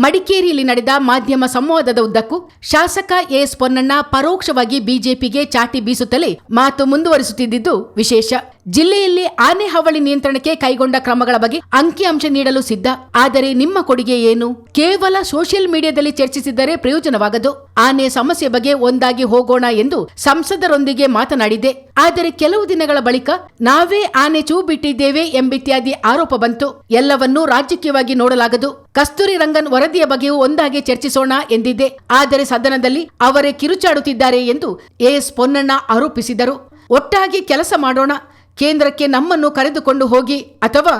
ಮಡಿಕೇರಿಯಲ್ಲಿ ನಡೆದ ಮಾಧ್ಯಮ ಸಂವಾದದ ಉದ್ದಕ್ಕೂ ಶಾಸಕ ಎಸ್ ಪೊನ್ನಣ್ಣ ಪರೋಕ್ಷವಾಗಿ ಬಿಜೆಪಿಗೆ ಚಾಟಿ ಬೀಸುತ್ತಲೇ ಮಾತು ಮುಂದುವರಿಸುತ್ತಿದ್ದುದು ವಿಶೇಷ. ಜಿಲ್ಲೆಯಲ್ಲಿ ಆನೆ ಹಾವಳಿ ನಿಯಂತ್ರಣಕ್ಕೆ ಕೈಗೊಂಡ ಕ್ರಮಗಳ ಬಗ್ಗೆ ಅಂಕಿಅಂಶ ನೀಡಲು ಸಿದ್ಧ. ಆದರೆ ನಿಮ್ಮ ಕೊಡುಗೆ ಏನು? ಕೇವಲ ಸೋಷಿಯಲ್ ಮೀಡಿಯಾದಲ್ಲಿ ಚರ್ಚಿಸಿದರೆ ಪ್ರಯೋಜನವಾಗದು. ಆನೆ ಸಮಸ್ಯೆ ಬಗ್ಗೆ ಒಂದಾಗಿ ಹೋಗೋಣ ಎಂದು ಸಂಸದರೊಂದಿಗೆ ಮಾತನಾಡಿದೆ. ಆದರೆ ಕೆಲವು ದಿನಗಳ ಬಳಿಕ ನಾವೇ ಆನೆ ಚೂ ಬಿಟ್ಟಿದ್ದೇವೆ ಎಂಬಿತ್ಯಾದಿ ಆರೋಪ ಬಂತು. ಎಲ್ಲವನ್ನೂ ರಾಜಕೀಯವಾಗಿ ನೋಡಲಾಗದು. ಕಸ್ತೂರಿ ರಂಗನ್ ವರದಿಯ ಬಗ್ಗೆಯೂ ಒಂದಾಗಿ ಚರ್ಚಿಸೋಣ ಎಂದಿದ್ದೆ. ಆದರೆ ಸದನದಲ್ಲಿ ಅವರೇ ಕಿರುಚಾಡುತ್ತಿದ್ದಾರೆ ಎಂದು ಎಸ್ ಪೊನ್ನಣ್ಣ ಆರೋಪಿಸಿದರು. ಒಟ್ಟಾಗಿ ಕೆಲಸ ಮಾಡೋಣ, ಕೇಂದ್ರಕ್ಕೆ ನಮ್ಮನ್ನು ಕರೆದುಕೊಂಡು ಹೋಗಿ ಅಥವಾ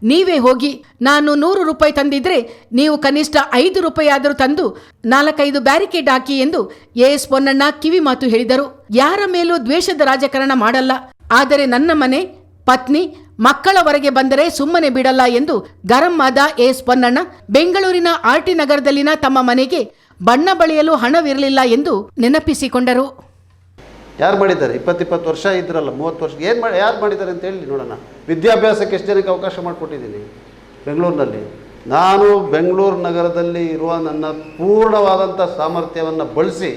ನೀವೇ ಹೋಗಿ. ನಾನು 100 ರೂಪಾಯಿ ತಂದಿದ್ರೆ ನೀವು ಕನಿಷ್ಠ 5 ರೂಪಾಯಿ ಆದರೂ ತಂದು 4-5 ಬ್ಯಾರಿಕೇಡ್ ಹಾಕಿ ಎಂದು ಎಸ್ ಪೊನ್ನಣ್ಣ ಕಿವಿ ಮಾತು ಹೇಳಿದರು. ಯಾರ ಮೇಲೂ ದ್ವೇಷದ ರಾಜಕಾರಣ ಮಾಡಲ್ಲ, ಆದರೆ ನನ್ನ ಮನೆ, ಪತ್ನಿ, ಮಕ್ಕಳವರೆಗೆ ಬಂದರೆ ಸುಮ್ಮನೆ ಬಿಡಲ್ಲ ಎಂದು ಗರಂ ಆದ ಎಸ್ ಪೊನ್ನಣ್ಣ ಬೆಂಗಳೂರಿನ ಆರ್ಟಿ ನಗರದಲ್ಲಿನ ತಮ್ಮ ಮನೆಗೆ ಬಣ್ಣ ಬಳಿಯಲು ಹಣವಿರಲಿಲ್ಲ ಎಂದು ನೆನಪಿಸಿಕೊಂಡರು. ಯಾರು ಮಾಡಿದ್ದಾರೆ? 20 ವರ್ಷ ಇದ್ರಲ್ಲ, 30 ವರ್ಷ ಯಾರು ಮಾಡಿದ್ದಾರೆ ಅಂತ ಹೇಳಿ ನೋಡೋಣ. ವಿದ್ಯಾಭ್ಯಾಸಕ್ಕೆ ಎಷ್ಟು ಜನಕ್ಕೆ ಅವಕಾಶ ಮಾಡಿಕೊಟ್ಟಿದ್ದೀನಿ ಬೆಂಗಳೂರಿನಲ್ಲಿ. ನಾನು ಬೆಂಗಳೂರು ನಗರದಲ್ಲಿ ಇರುವ ನನ್ನ ಪೂರ್ಣವಾದಂಥ ಸಾಮರ್ಥ್ಯವನ್ನು ಬಳಸಿ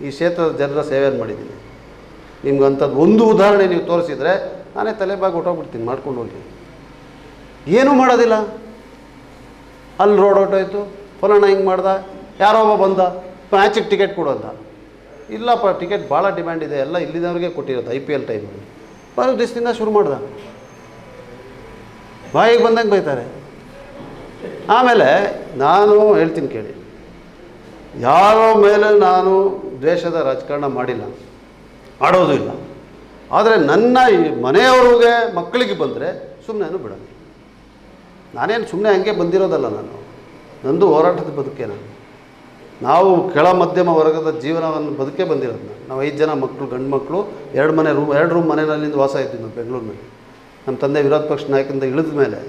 ಈ ಕ್ಷೇತ್ರದ ಜನರ ಸೇವೆಯನ್ನು ಮಾಡಿದ್ದೀನಿ. ನಿಮ್ಗೆ ಅಂಥದ್ದು ಒಂದು ಉದಾಹರಣೆ ನೀವು ತೋರಿಸಿದರೆ ನಾನೇ ತಲೆಬಾಗಿ ಹೊಟ್ಟೋಗ್ಬಿಡ್ತೀನಿ, ಮಾಡ್ಕೊಂಡು ಹೋಗಿ. ಏನೂ ಮಾಡೋದಿಲ್ಲ. ಅಲ್ಲಿ ರೋಡ್ ಹೊಟ್ಟೋಯ್ತು, ಪೊನ್ನಣ್ಣ ಹಿಂಗೆ ಮಾಡ್ದ, ಯಾರೋ ಒಬ್ಬ ಬಂದ, ಮ್ಯಾಚಿಗೆ ಟಿಕೆಟ್ ಕೊಡೋದ. ಇಲ್ಲಪ್ಪ, ಟಿಕೆಟ್ ಭಾಳ ಡಿಮ್ಯಾಂಡ್ ಇದೆ, ಎಲ್ಲ ಇಲ್ಲಿದವ್ರಿಗೆ ಕೊಟ್ಟಿರೋದು IPL ಟೈಮಲ್ಲಿ. ಬರೋ ದಿವಸದಿಂದ ಶುರು ಮಾಡ್ದ, ಬಾಯಿಗೆ ಬಂದಂಗೆ ಬೈತಾರೆ. ಆಮೇಲೆ ನಾನು ಹೇಳ್ತೀನಿ ಕೇಳಿ, ಯಾರೋ ಮೇಲೆ ನಾನು ದ್ವೇಷದ ರಾಜಕಾರಣ ಮಾಡಿಲ್ಲ, ಮಾಡೋದು ಇಲ್ಲ. ಆದರೆ ನನ್ನ ಮನೆಯವ್ರಿಗೆ ಮಕ್ಕಳಿಗೆ ಬಂದರೆ ಸುಮ್ಮನೆ ಬಿಡೋಣ. ನಾನೇನು ಸುಮ್ಮನೆ ಹಂಗೆ ಬಂದಿರೋದಲ್ಲ, ನಂದು ಹೋರಾಟದ ಬದುಕೆ. ನಾವು ಕೆಳ ಮಧ್ಯಮ ವರ್ಗದ ಜೀವನವನ್ನು ಬದುಕೇ ಬಂದಿರೋದು. ನಾವು 5 ಜನ ಮಕ್ಕಳು, ಗಂಡು ಮಕ್ಕಳು, 2 ರೂಮ್ ಮನೆಯಲ್ಲಿಂದ ವಾಸ ಇದ್ದೀವಿ ನಾವು ಬೆಂಗಳೂರಿನಲ್ಲಿ. ನಮ್ಮ ತಂದೆ ವಿರೋಧ ಪಕ್ಷ ನಾಯಕರಿಂದ ಇಳಿದ ಮೇಲೆ,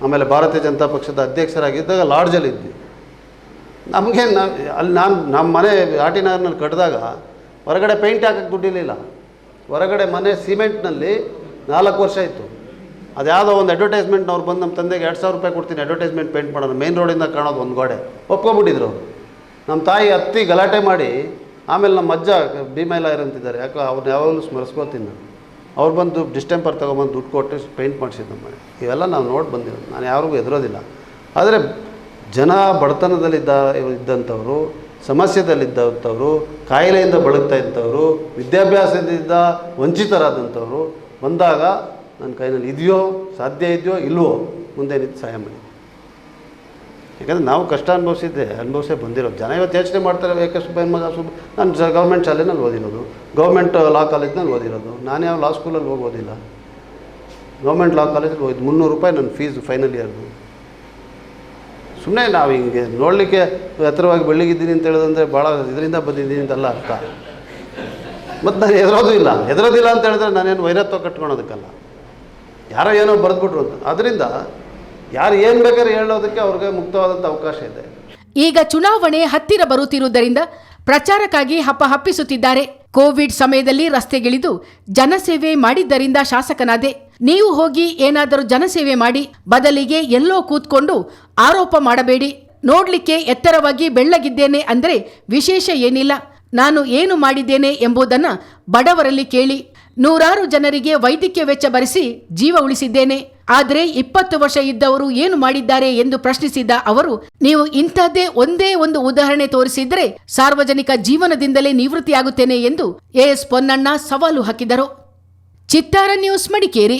ಆಮೇಲೆ ಭಾರತೀಯ ಜನತಾ ಪಕ್ಷದ ಅಧ್ಯಕ್ಷರಾಗಿದ್ದಾಗ ಲಾಡ್ಜಲ್ಲಿದ್ವಿ. ನಮಗೆ ಅಲ್ಲಿ ನಮ್ಮ ಮನೆ ಆಟಿನಗರ್ನಲ್ಲಿ ಕಟ್ಟಿದಾಗ ಹೊರಗಡೆ ಪೇಂಟ್ ಹಾಕೋಕ್ಕೆ ದುಡ್ಡಿರಲಿಲ್ಲ. ಹೊರಗಡೆ ಮನೆ ಸಿಮೆಂಟ್ನಲ್ಲಿ 4 ವರ್ಷ ಇತ್ತು. ಅದು ಯಾವುದೋ ಒಂದು ಅಡ್ವರ್ಟೈಸ್ಮೆಂಟ್ನವ್ರು ಬಂದು ನಮ್ಮ ತಂದೆಗೆ 2000 ರೂಪಾಯಿ ಕೊಡ್ತೀನಿ ಅಡ್ವರ್ಟೈಸ್ಮೆಂಟ್ ಪೇಂಟ್ ಮಾಡೋಣ, ಮೇನ್ ರೋಡಿಂದ ಕಾಣೋದು ಒಂದು ಗೋಡೆ, ಒಪ್ಕೊಂಬಿಟ್ಟಿದ್ರು ಅವರು. ನಮ್ಮ ತಾಯಿ ಅತ್ತಿ ಗಲಾಟೆ ಮಾಡಿ, ಆಮೇಲೆ ನಮ್ಮ ಅಜ್ಜ ಭೀಮೈಲಾಯರ್ ಅಂತಿದ್ದಾರೆ, ಯಾಕೋ ಅವ್ರನ್ನ ಯಾವಾಗಲೂ ಸ್ಮರಿಸ್ಕೋತೀನಿ ನಾನು. ಅವ್ರು ಬಂದು ಡಿಸ್ಟೆಂಪರ್ ತೊಗೊಂಬಂದು ದುಡ್ಡು ಕೊಟ್ಟು ಪೇಂಟ್ ಮಾಡಿಸಿದ್ದು ನಮ್ಮ ಮನೆ. ಇವೆಲ್ಲ ನಾವು ನೋಡಿ ಬಂದಿರೋದು. ನಾನು ಯಾರಿಗೂ ಹೆದರೋದಿಲ್ಲ. ಆದರೆ ಜನ ಇದ್ದಂಥವ್ರು, ಸಮಸ್ಯೆದಲ್ಲಿದ್ದಂಥವ್ರು, ಕಾಯಿಲೆಯಿಂದ ಬಳಗ್ತಾ ಇದ್ದವರು, ವಿದ್ಯಾಭ್ಯಾಸದಿಂದ ವಂಚಿತರಾದಂಥವ್ರು ಬಂದಾಗ ನನ್ನ ಕೈನಲ್ಲಿ ಇದೆಯೋ, ಸಾಧ್ಯ ಇದೆಯೋ ಇಲ್ವೋ, ಮುಂದೆ ನಿಂತು ಸಹಾಯ ಮಾಡಿ. ಯಾಕಂದರೆ ನಾವು ಕಷ್ಟ ಅನುಭವಿಸೇ ಬಂದಿರೋದು. ಜನ ಇವತ್ತು ಯೋಚನೆ ಮಾಡ್ತಾರೆ, ಯಾಕೆ ಮಗ ನಾನು ಗೌರ್ಮೆಂಟ್ ಶಾಲೆನಲ್ಲಿ ಓದಿರೋದು, ಗೌರ್ಮೆಂಟ್ ಲಾ ಕಾಲೇಜ್ನಲ್ಲಿ ಓದಿರೋದು. ನಾನು ಯಾವ ಲಾ ಸ್ಕೂಲಲ್ಲಿ ಹೋಗಿ ಓದಿಲ್ಲ, ಗೌರ್ಮೆಂಟ್ ಲಾ ಕಾಲೇಜಲ್ಲಿ ಓದಿದ್ದು. 300 ರೂಪಾಯಿ ನನ್ನ ಫೀಸು ಫೈನಲ್ ಇಯರ್ದು. ಸುಮ್ಮನೆ ನಾವು ಹಿಂಗೆ ನೋಡಲಿಕ್ಕೆ ಎತ್ತರವಾಗಿ ಬೆಳ್ಳಿಗಿದ್ದೀನಿ ಅಂತ ಹೇಳೋದಂದರೆ ಭಾಳ ಇದರಿಂದ ಬಂದಿದ್ದೀನಿ ಅಂತೆಲ್ಲ ಅರ್ಥ. ಮತ್ತು ನಾನು ಹೆದರೋದಿಲ್ಲ ಅಂತ ಹೇಳಿದ್ರೆ ನಾನೇನು ವೈರತ್ವ ಕಟ್ಕೊಳೋದಕ್ಕಲ್ಲ, ಯಾರೋ ಏನೋ ಬರೆದ್ಬಿಟ್ರು ಅಂತ. ಅದರಿಂದ ಯಾರು ಏನು ಬೇಕಾದ್ರೆ ಹೇಳೋದಕ್ಕೆ ಅವ್ರಿಗೆ ಮುಕ್ತವಾದಂಥ ಅವಕಾಶ ಇದೆ. ಈಗ ಚುನಾವಣೆ ಹತ್ತಿರ ಬರುತ್ತಿರುವುದರಿಂದ ಪ್ರಚಾರಕ್ಕಾಗಿ ಹಪ್ಪಿಸುತ್ತಿದ್ದಾರೆ. ಕೋವಿಡ್ ಸಮಯದಲ್ಲಿ ರಸ್ತೆಗಿಳಿದು ಜನಸೇವೆ ಮಾಡಿದ್ದರಿಂದ ಶಾಸಕನಾದೆ. ನೀವು ಹೋಗಿ ಏನಾದರೂ ಜನಸೇವೆ ಮಾಡಿ, ಬದಲಿಗೆ ಎಲ್ಲೋ ಕೂತ್ಕೊಂಡು ಆರೋಪ ಮಾಡಬೇಡಿ. ನೋಡ್ಲಿಕ್ಕೆ ಎತ್ತರವಾಗಿ ಬೆಳ್ಳಗಿದ್ದೇನೆ ಅಂದರೆ ವಿಶೇಷ ಏನಿಲ್ಲ. ನಾನು ಏನು ಮಾಡಿದ್ದೇನೆ ಎಂಬುದನ್ನು ಬಡವರಲ್ಲಿ ಕೇಳಿ. 100 ಜನರಿಗೆ ವೈದ್ಯಕೀಯ ವೆಚ್ಚ ಭರಿಸಿ ಜೀವ ಉಳಿಸಿದ್ದೇನೆ. ಆದರೆ 20 ವರ್ಷ ಇದ್ದವರು ಏನು ಮಾಡಿದ್ದಾರೆ ಎಂದು ಪ್ರಶ್ನಿಸಿದ ಅವರು, ನೀವು ಇಂಥದ್ದೇ ಒಂದೇ ಒಂದು ಉದಾಹರಣೆ ತೋರಿಸಿದ್ರೆ ಸಾರ್ವಜನಿಕ ಜೀವನದಿಂದಲೇ ನಿವೃತ್ತಿಯಾಗುತ್ತೇನೆ ಎಂದು ಎಸ್ ಪೊನ್ನಣ್ಣ ಸವಾಲು ಹಾಕಿದರು. ಚಿತ್ತಾರ ನ್ಯೂಸ್, ಮಡಿಕೇರಿ.